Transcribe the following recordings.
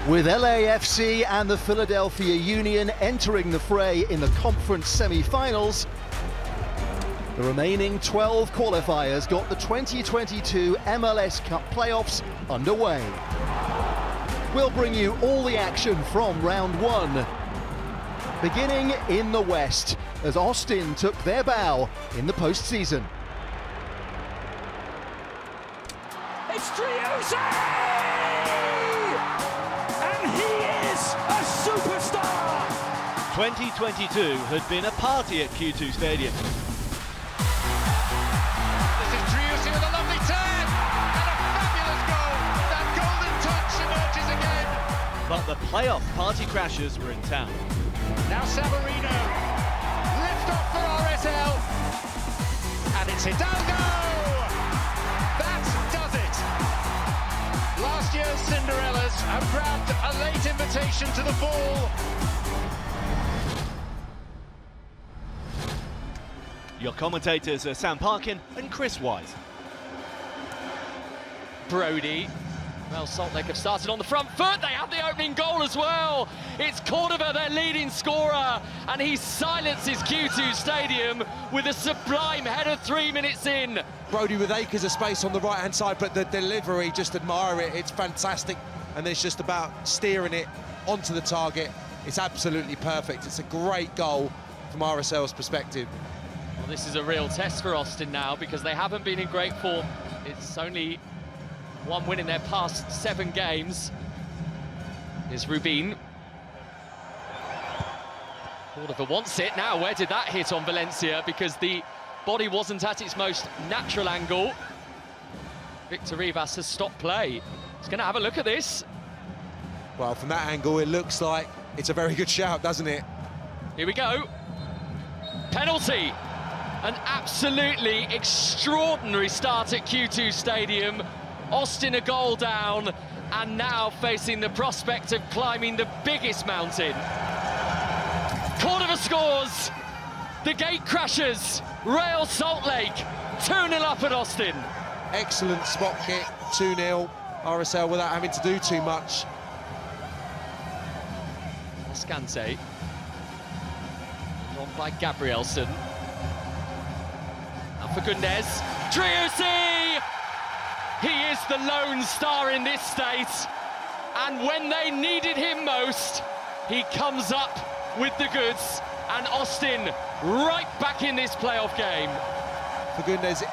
With LAFC and the Philadelphia Union entering the fray in the conference semi-finals, the remaining 12 qualifiers got the 2022 MLS Cup playoffs underway. We'll bring you all the action from round one, beginning in the West, as Austin took their bow in the postseason. It's Driussi! And he is a superstar! 2022 had been a party at Q2 Stadium. This is Driussi with a lovely turn and a fabulous goal. That golden touch emerges again. But the playoff party crashers were in town. Now Savarino, lift off for RSL, and it's Hidalgo! That does it! Last year's Cinderellas have grabbed a late invitation to the ball. Your commentators are Sam Parkin and Chris Wise. Brody. Well, Salt Lake have started on the front foot. They have the opening goal as well. It's Cordova, their leading scorer, and he silences Q2 Stadium with a sublime header 3 minutes in. Brody with acres of space on the right-hand side, but the delivery, just admire it. It's fantastic, and it's just about steering it onto the target. It's absolutely perfect. It's a great goal from RSL's perspective. Well, this is a real test for Austin now because they haven't been in great form. It's only one win in their past 7 games. Here's Rubin. Cordova wants it now. Where did that hit on Valencia? Because the body wasn't at its most natural angle. Victor Rivas has stopped play. He's going to have a look at this. Well, from that angle, it looks like it's a very good shout, doesn't it? Here we go. Penalty. An absolutely extraordinary start at Q2 Stadium. Austin a goal down, and now facing the prospect of climbing the biggest mountain. Cordova scores! The gate crashes! Real Salt Lake, 2-0 up at Austin. Excellent spot kick, 2-0. RSL without having to do too much. Escante. On by Gabrielson. Now for Gundes. Driussi! He is the lone star in this state, and when they needed him most, he comes up with the goods, and Austin right back in this playoff game. Fagundes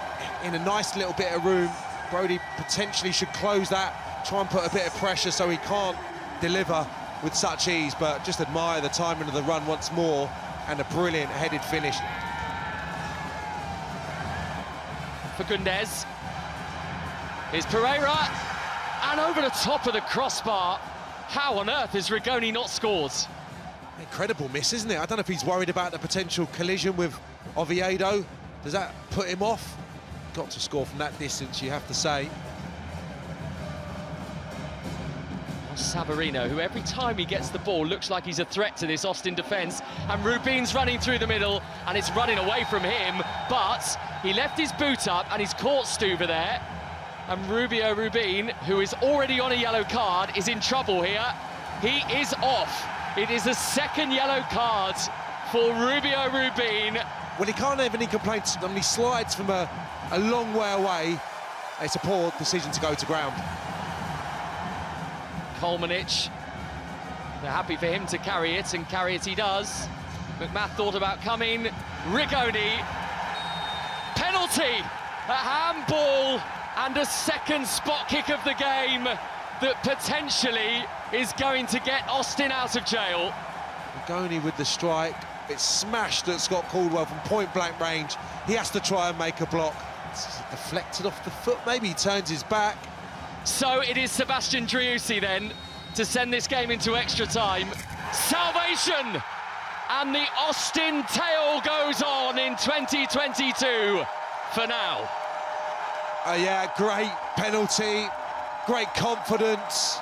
in a nice little bit of room. Brody potentially should close that, try and put a bit of pressure so he can't deliver with such ease, but just admire the timing of the run once more, and a brilliant headed finish. Fagundes. Here's Pereira, and over the top of the crossbar. How on earth is Rigoni not scored? Incredible miss, isn't it? I don't know if he's worried about the potential collision with Oviedo. Does that put him off? Got to score from that distance, you have to say. Savarino, who every time he gets the ball looks like he's a threat to this Austin defence, and Rubin's running through the middle, and it's running away from him, but he left his boot up and he's caught Stuver there. And Rubin, who is already on a yellow card, is in trouble here. He is off. It is a second yellow card for Rubin. Well, he can't have any complaints. I mean, he slides from a long way away. It's a poor decision to go to ground. Kolmanich, they're happy for him to carry it, and carry it he does. McMath thought about coming. Rigoni. Penalty. A handball. And a second spot kick of the game that potentially is going to get Austin out of jail. Rigoni with the strike. It's smashed at Scott Caldwell from point-blank range. He has to try and make a block. It's deflected off the foot. Maybe he turns his back. So it is Sebastian Driussi then to send this game into extra time. Salvation! And the Austin tale goes on in 2022 for now. Yeah, great penalty, great confidence.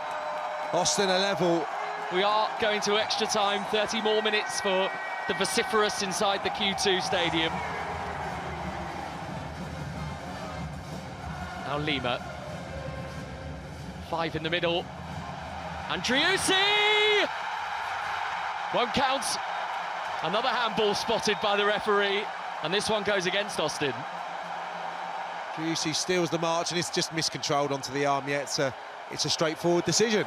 Austin a level. We are going to extra time, 30 more minutes for the vociferous inside the Q2 Stadium. Now Lima. 5 in the middle. Andriusi! Won't count. Another handball spotted by the referee, and this one goes against Austin. Andriusi steals the march, and it's just miscontrolled onto the arm. Yeah, it's a straightforward decision.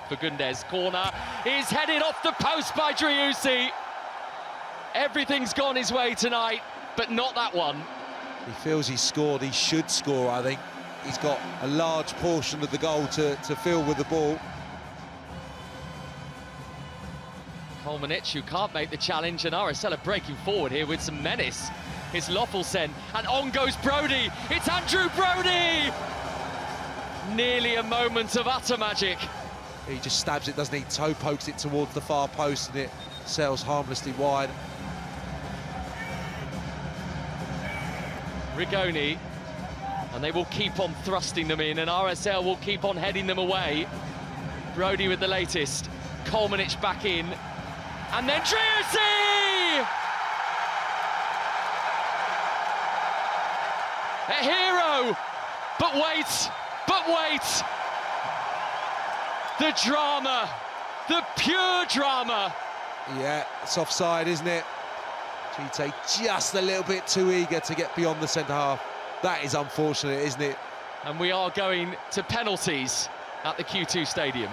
Fagundes, corner, is headed off the post by Driussi. Everything's gone his way tonight, but not that one. He feels he's scored, he should score, I think. He's got a large portion of the goal to fill with the ball. Kolmanic, who can't make the challenge, and RSL are breaking forward here with some menace. It's Loffelsen, and on goes Brody. It's Andrew Brody! Nearly a moment of utter magic. He just stabs it, doesn't he? Toe pokes it towards the far post, and it sails harmlessly wide. Rigoni, and they will keep on thrusting them in, and RSL will keep on heading them away. Brody with the latest. Kolmanic back in, and then Driussi! A hero! But wait! The drama, the pure drama. Yeah, it's offside, isn't it? Chite just a little bit too eager to get beyond the centre half. That is unfortunate, isn't it? And we are going to penalties at the Q2 Stadium.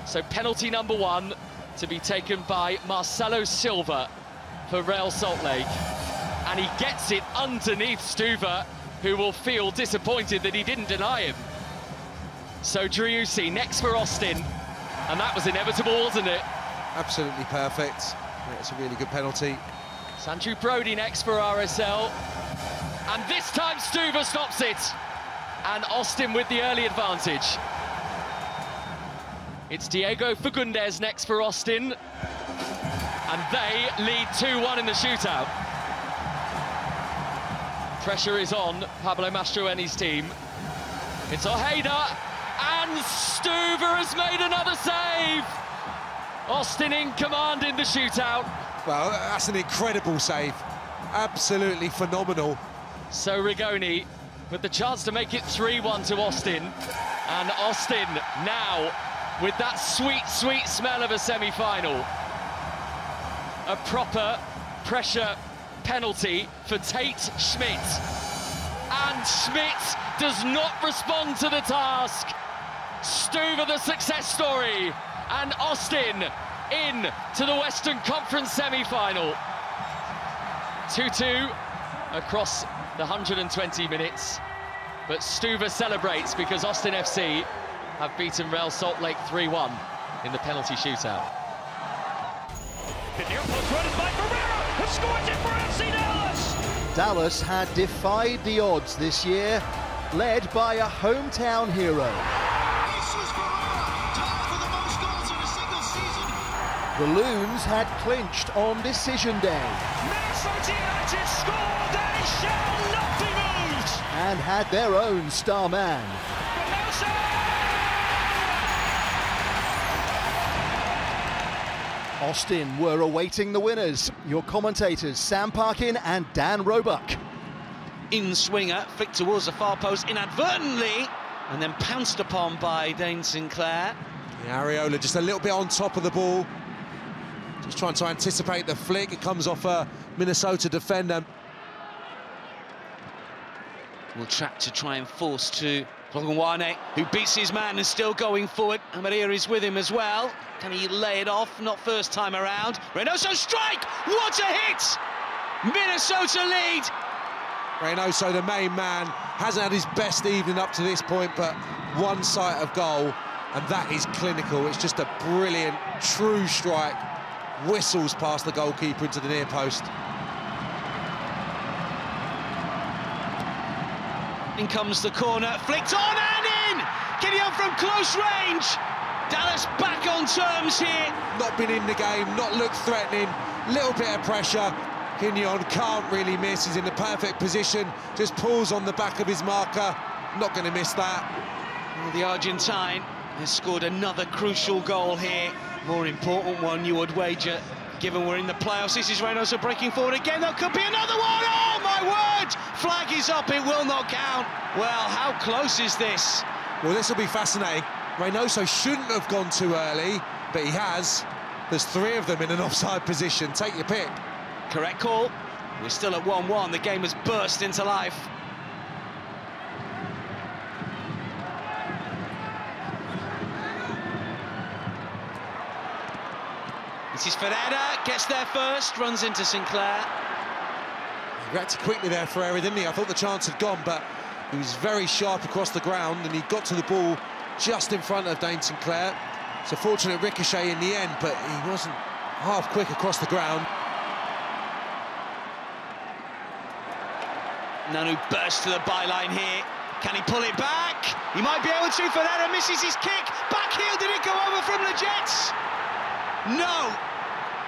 So penalty number 1 to be taken by Marcelo Silva for Real Salt Lake. And he gets it underneath Stuver, who will feel disappointed that he didn't deny him. So Driussi next for Austin, and that was inevitable, wasn't it? Absolutely perfect. Yeah, it's a really good penalty. It's Andrew Brody next for RSL, and this time Stuver stops it, and Austin with the early advantage. It's Diego Fagundes next for Austin, and they lead 2-1 in the shootout. Pressure is on Pablo Mastroeni's team. It's Ojeda, and Stuver has made another save! Austin in command in the shootout. Well, that's an incredible save. Absolutely phenomenal. So Rigoni with the chance to make it 3-1 to Austin. And Austin now with that sweet, sweet smell of a semi-final. A proper pressure penalty for Tate Schmidt. And Schmidt does not respond to the task. Stuver the success story, and Austin in to the Western Conference semi-final. 2-2 across the 120 minutes, but Stuver celebrates because Austin FC have beaten Real Salt Lake 3-1 in the penalty shootout. The near post run is by Ferreira, who scores it for FC Dallas! Dallas had defied the odds this year, led by a hometown hero. The Loons had clinched on decision day. Minnesota United score, they shall not be moved! And had their own star man. Austin were awaiting the winners. Your commentators, Sam Parkin and Dan Roebuck. In-swinger, flicked towards the far post inadvertently, and then pounced upon by Dane Sinclair. Yeah, Areola just a little bit on top of the ball. Just trying to anticipate the flick. It comes off a Minnesota defender. Will track to try and force to Plogonwane, who beats his man and still going forward. Amaria is with him as well. Can he lay it off? Not first time around. Reynoso strike! What a hit! Minnesota lead! Reynoso, the main man, hasn't had his best evening up to this point, but one sight of goal, and that is clinical. It's just a brilliant, true strike. Whistles past the goalkeeper into the near post. In comes the corner, flicked on and in! Kenyon from close range! Dallas back on terms here. Not been in the game, not looked threatening, little bit of pressure. Kenyon can't really miss, he's in the perfect position, just pulls on the back of his marker, not going to miss that. Well, the Argentine has scored another crucial goal here. More important one, you would wager, given we're in the playoffs. This is Reynoso breaking forward again. There could be another one. Oh, my word! Flag is up. It will not count. Well, how close is this? Well, this will be fascinating. Reynoso shouldn't have gone too early, but he has. There's 3 of them in an offside position. Take your pick. Correct call. We're still at 1-1. The game has burst into life. This is Ferreira, gets there first, runs into Sinclair. He reacted quickly there, Ferreira, didn't he? I thought the chance had gone, but he was very sharp across the ground, and he got to the ball just in front of Dane Sinclair. It's a fortunate ricochet in the end, but he wasn't half quick across the ground. Nanu bursts to the byline here. Can he pull it back? He might be able to. Ferreira misses his kick. Back heel, did it go over from Leggett? No.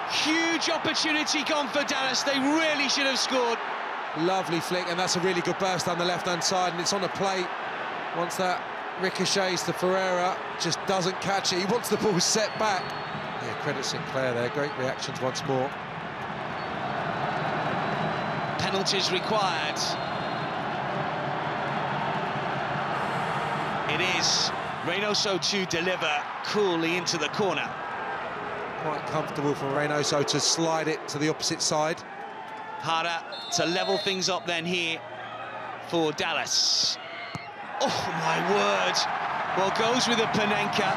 Huge opportunity gone for Dallas. They really should have scored. Lovely flick, and that's a really good burst down the left-hand side, and it's on a plate. Once that ricochets to Ferreira, just doesn't catch it. He wants the ball set back. Yeah, credit Sinclair there. Great reactions once more. Penalties required. It is Reynoso to deliver coolly into the corner. Quite comfortable for Reynoso to slide it to the opposite side. Harder to level things up then here for Dallas. Oh, my word. Well, goes with a Panenka.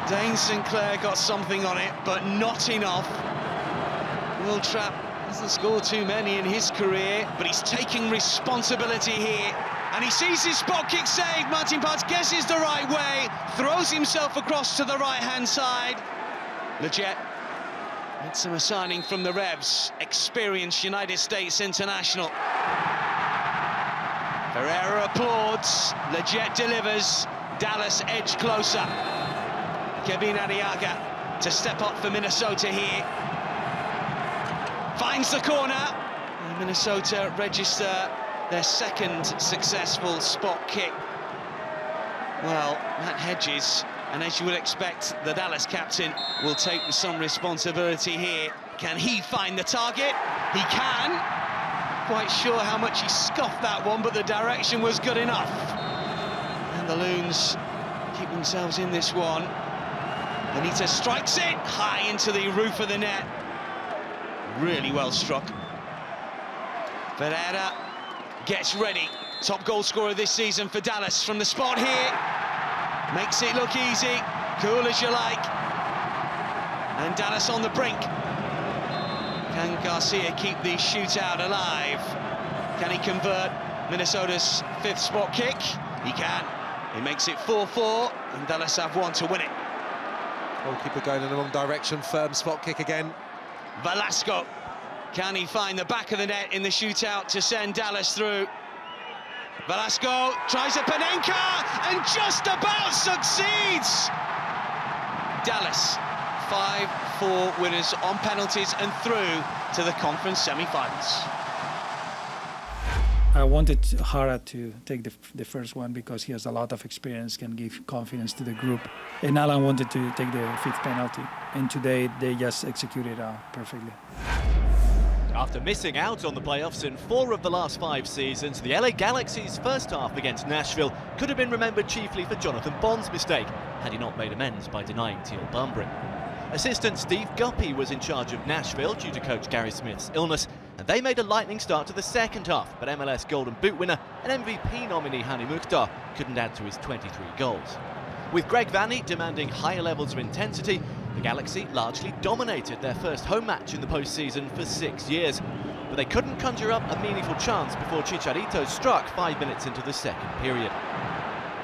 Dane Sinclair got something on it, but not enough. Will Trapp hasn't scored too many in his career, but he's taking responsibility here. And he sees his spot kick save. Martin Parts guesses the right way, throws himself across to the right-hand side. Leggett Midsummer signing from the Revs, experienced United States international. Ferreira applauds, Leggett delivers, Dallas edge closer. Kevin Arriaga to step up for Minnesota here. Finds the corner. And Minnesota register their second successful spot kick. Well, Matt Hedges, and as you would expect, the Dallas captain will take some responsibility here. Can he find the target? He can. Quite sure how much he scuffed that one, but the direction was good enough. And the Loons keep themselves in this one. Benitez strikes it high into the roof of the net. Really well struck. Ferreira gets ready. Top goal scorer this season for Dallas from the spot here. Makes it look easy, cool as you like. And Dallas on the brink. Can Garcia keep the shootout alive? Can he convert Minnesota's 5th spot kick? He can. He makes it 4-4, and Dallas have one to win it. Goalkeeper going in the wrong direction, firm spot kick again. Velasco, can he find the back of the net in the shootout to send Dallas through? Velasco tries a Panenka and just about succeeds! Dallas, 5-4 winners on penalties and through to the conference semi-finals. I wanted Hara to take the first one because he has a lot of experience, can give confidence to the group. And Alan wanted to take the 5th penalty. And today they just executed perfectly. After missing out on the playoffs in 4 of the last 5 seasons, the LA Galaxy's first half against Nashville could have been remembered chiefly for Jonathan Bond's mistake, had he not made amends by denying Teal Bunbury. Assistant Steve Guppy was in charge of Nashville due to coach Gary Smith's illness, and they made a lightning start to the second half, but MLS Golden Boot winner and MVP nominee Hani Mukhtar couldn't add to his 23 goals. With Greg Vanny demanding higher levels of intensity, the Galaxy largely dominated their first home match in the postseason for 6 years. But they couldn't conjure up a meaningful chance before Chicharito struck 5 minutes into the second period.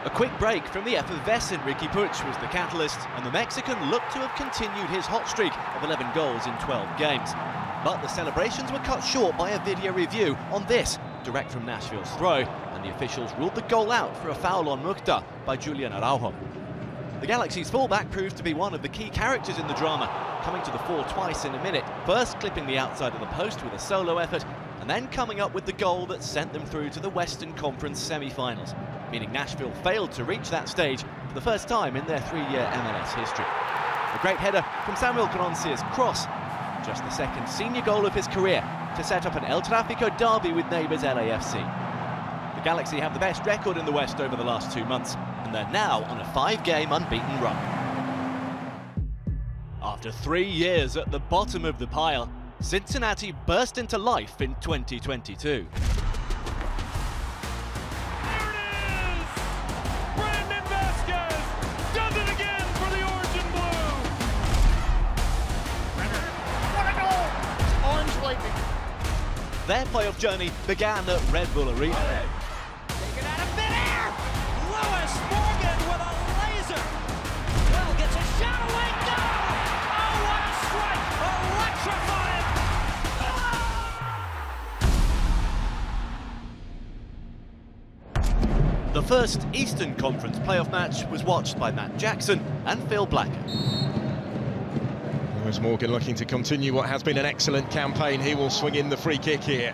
A quick break from the effervescent Ricky Puig was the catalyst, and the Mexican looked to have continued his hot streak of 11 goals in 12 games. But the celebrations were cut short by a video review on this, direct from Nashville's throw, and the officials ruled the goal out for a foul on Mukhtar by Julian Araujo. The Galaxy's fullback proved to be one of the key characters in the drama, coming to the fore twice in a minute, first clipping the outside of the post with a solo effort, and then coming up with the goal that sent them through to the Western Conference semi-finals, meaning Nashville failed to reach that stage for the first time in their 3-year MLS history. A great header from Samuel Canoncia's cross. Just the second senior goal of his career to set up an El Tráfico derby with neighbours LAFC. The Galaxy have the best record in the West over the last 2 months, and they're now on a 5-game unbeaten run. After 3 years at the bottom of the pile, Cincinnati burst into life in 2022. Their playoff journey began at Red Bull Arena. Taken out of midair! Lewis Morgan with a laser! Well, gets a shot away, no! Oh, what a strike! Electrifying! The first Eastern Conference playoff match was watched by Matt Jackson and Phil Blacker. Lewis Morgan looking to continue what has been an excellent campaign. He will swing in the free kick here.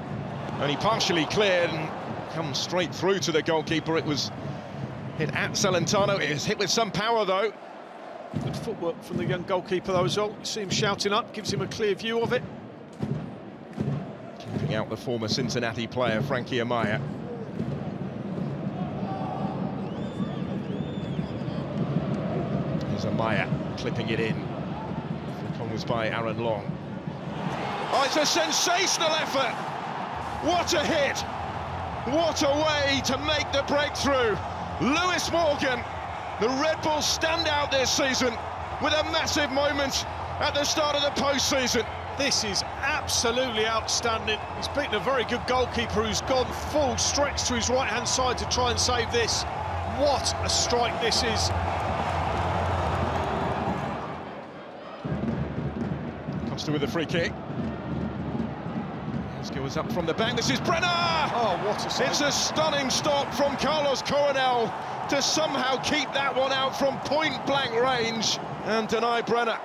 Only partially cleared and comes straight through to the goalkeeper. It was hit at Celentano. It was hit with some power though. Good footwork from the young goalkeeper though as well. You see him shouting up, gives him a clear view of it. Keeping out the former Cincinnati player, Frankie Amaya. Here's Amaya clipping it in. Was by Aaron Long. Oh, it's a sensational effort! What a hit! What a way to make the breakthrough! Lewis Morgan, the Red Bull standout this season, with a massive moment at the start of the postseason. This is absolutely outstanding. He's beaten a very good goalkeeper who's gone full stretch to his right-hand side to try and save this. What a strike this is. With a free kick. This goes up from the back. This is Brenner! Oh, what a save. It's a stunning stop from Carlos Coronel to somehow keep that one out from point-blank range and deny Brenner.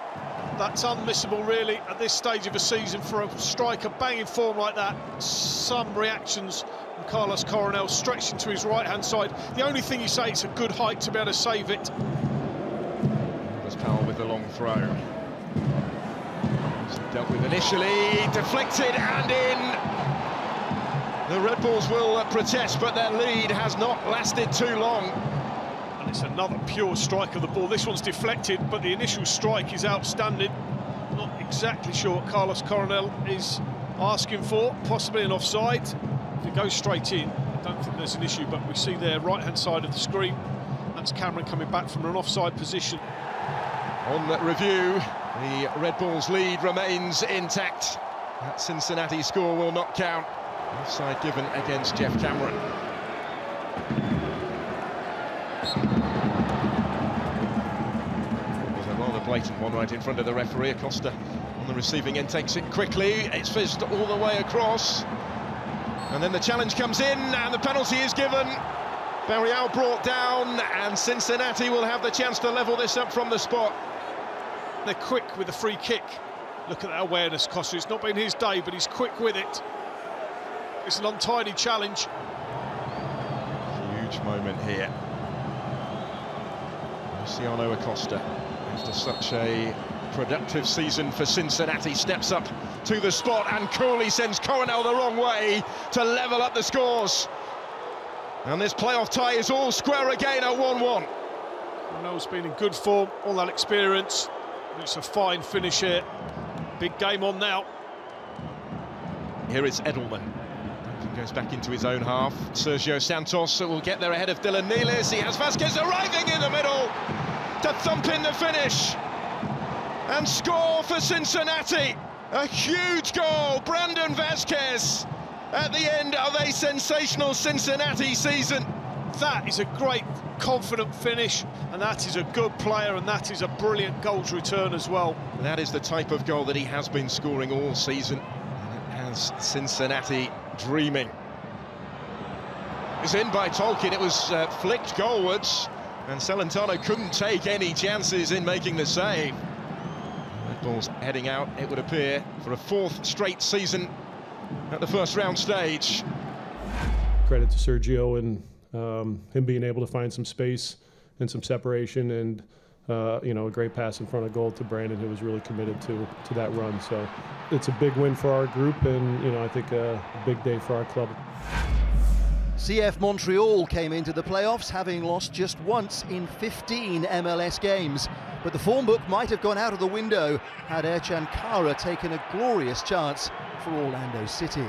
That's unmissable, really, at this stage of a season for a striker banging form like that. Some reactions from Carlos Coronel stretching to his right-hand side. The only thing you say, it's a good height to be able to save it. There's Powell with the long throw. Dealt with initially, deflected and in. The Red Bulls will protest, but their lead has not lasted too long. And it's another pure strike of the ball. This one's deflected, but the initial strike is outstanding. Not exactly sure what Carlos Coronel is asking for, possibly an offside. If it goes straight in, I don't think there's an issue, but we see there, right-hand side of the screen, that's Cameron coming back from an offside position. On that review, the Red Bulls' lead remains intact. That Cincinnati score will not count. Offside given against Jeff Cameron. There's a rather blatant one right in front of the referee. Acosta on the receiving end takes it quickly. It's fizzed all the way across. And then the challenge comes in and the penalty is given. Barrial brought down and Cincinnati will have the chance to level this up from the spot. They're quick with the free kick. Look at that awareness, Costa. It's not been his day, but he's quick with it. It's an untidy challenge. Huge moment here. Luciano Acosta, after such a productive season for Cincinnati, steps up to the spot and coolly sends Coronel the wrong way to level up the scores. And this playoff tie is all square again at 1-1. Coronel's been in good form, all that experience. It's a fine finish here. Big game on now. Here it's Edelman. Goes back into his own half. Sergio Santos will get there ahead of Dylan Nealis. He has Vasquez arriving in the middle to thump in the finish and score for Cincinnati. A huge goal, Brandon Vasquez, at the end of a sensational Cincinnati season. That is a great, confident finish, and that is a good player, and that is a brilliant goal to return as well. That is the type of goal that he has been scoring all season, and it has Cincinnati dreaming. It's in by Tolkien. It was flicked goalwards, and Celentano couldn't take any chances in making the save. Red Bull's heading out, it would appear, for a 4th straight season at the first round stage. Credit to Sergio and him being able to find some space and some separation and you know, a great pass in front of goal to Brandon, who was really committed to that run. So it's a big win for our group, and you know, I think a big day for our club. CF Montreal came into the playoffs having lost just once in 15 MLS games. But the form book might have gone out of the window had Ercan Kara taken a glorious chance for Orlando City.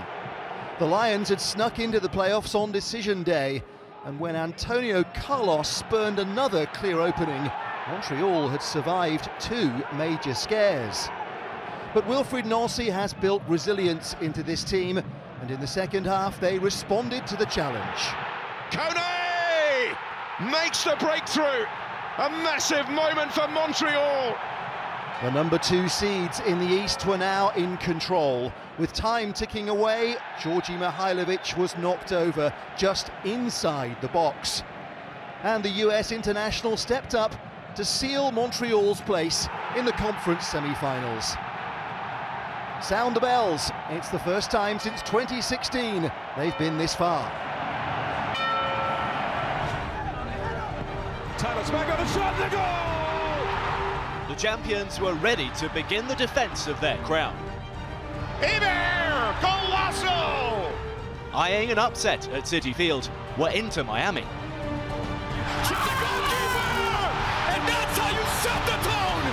The Lions had snuck into the playoffs on decision day, and when Antonio Carlos spurned another clear opening, Montreal had survived 2 major scares. But Wilfried Nancy has built resilience into this team, and in the second half they responded to the challenge. Kone makes the breakthrough. A massive moment for Montreal. The number 2 seeds in the East were now in control. With time ticking away, Georgi Mihailovic was knocked over just inside the box. And the US international stepped up to seal Montreal's place in the conference semi-finals. Sound the bells. It's the first time since 2016 they've been this far. Tyler's back on the shot, the goal! The champions were ready to begin the defence of their crown. Iber! Golazo! Eyeing an upset at Citi Field were into Miami. To the goalkeeper! And that's how you set the tone!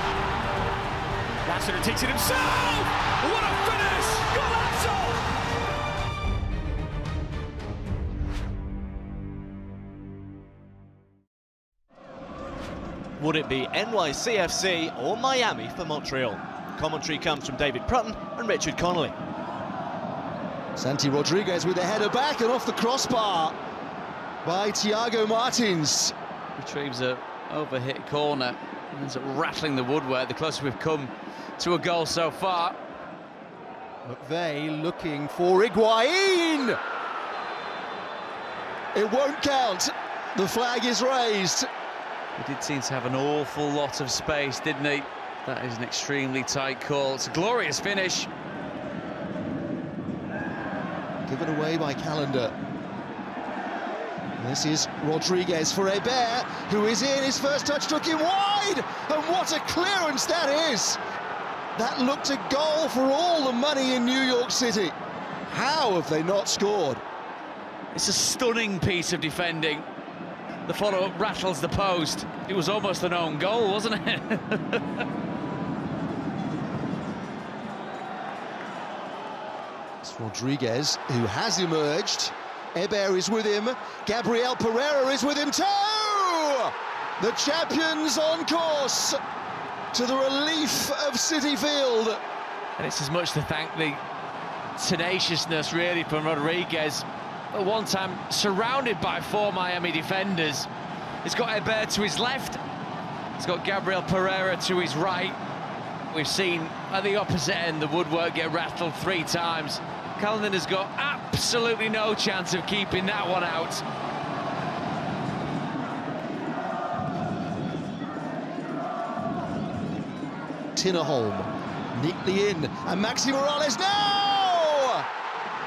Lassiter takes it himself! What a finish! Golazo! Would it be NYCFC or Miami for Montreal? Commentary comes from David Prutton and Richard Connolly. Santi Rodriguez with a header back and off the crossbar by Thiago Martins. Retrieves a overhit corner and ends up rattling the woodwork. The closest we've come to a goal so far. McVeigh looking for Higuain. It won't count. The flag is raised. He did seem to have an awful lot of space, didn't he? That is an extremely tight call. It's a glorious finish. Given away by Callender. This is Rodriguez for Hébert, who is in. His first touch took him wide, and what a clearance that is! That looked a goal for all the money in New York City. How have they not scored? It's a stunning piece of defending. The follow-up rattles the post. It was almost an own goal, wasn't it? It's Rodriguez, who has emerged. Hébert is with him. Gabriel Pereira is with him too! The champions on course to the relief of Citi Field. And it's as much to thank the tenaciousness, really, from Rodriguez. At one time, surrounded by 4 Miami defenders. He's got Hébert to his left. He's got Gabriel Pereira to his right. We've seen at the opposite end the woodwork get rattled 3 times. Callenden has got absolutely no chance of keeping that one out. Tinnerholm neatly in, and Maxi Morales, no!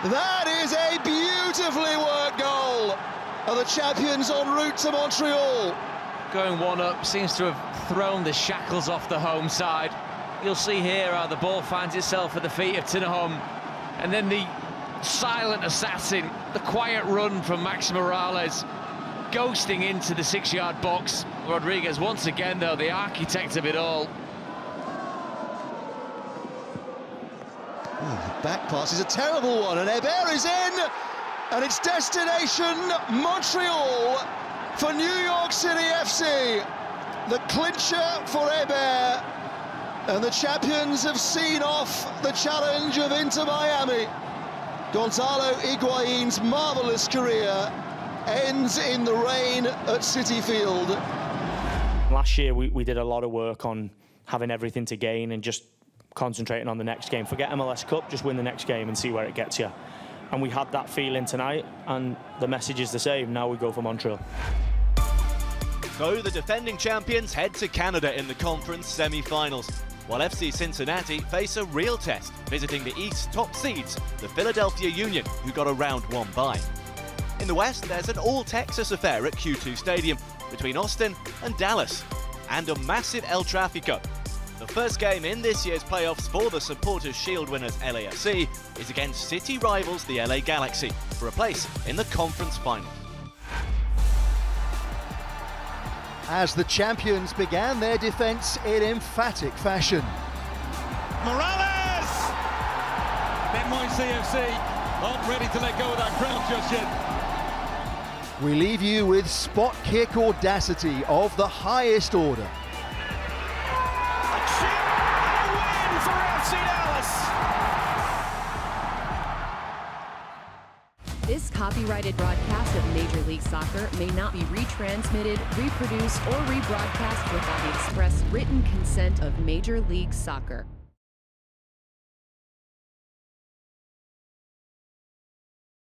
That is a beautifully worked goal. Are the champions en route to Montreal? Going one up, seems to have thrown the shackles off the home side. You'll see here how the ball finds itself at the feet of Tinnerholm, and then the silent assassin, the quiet run from Maxi Morales, ghosting into the 6-yard box. Rodriguez once again, though, the architect of it all. The back pass is a terrible one, and Hébert is in, and it's destination Montreal for New York City FC. The clincher for Hébert, and the champions have seen off the challenge of Inter Miami. Gonzalo Higuain's marvellous career ends in the rain at Citi Field. Last year we did a lot of work on having everything to gain and just concentrating on the next game. Forget MLS Cup, just win the next game and see where it gets you. And we had that feeling tonight, and the message is the same. Now we go for Montreal. So the defending champions head to Canada in the conference semi-finals, while FC Cincinnati face a real test, visiting the East's top seeds, the Philadelphia Union, who got a round 1 bye. In the West, there's an all-Texas affair at Q2 Stadium between Austin and Dallas. and a massive El Tráfico. The first game in this year's playoffs for the Supporters' Shield winners LAFC is against city rivals the LA Galaxy for a place in the conference final. As the champions began their defence in emphatic fashion. Morales! Netmine CFC aren't ready to let go of that crown just yet. We leave you with spot kick audacity of the highest order. This copyrighted broadcast of Major League Soccer may not be retransmitted, reproduced, or rebroadcast without the express written consent of Major League Soccer.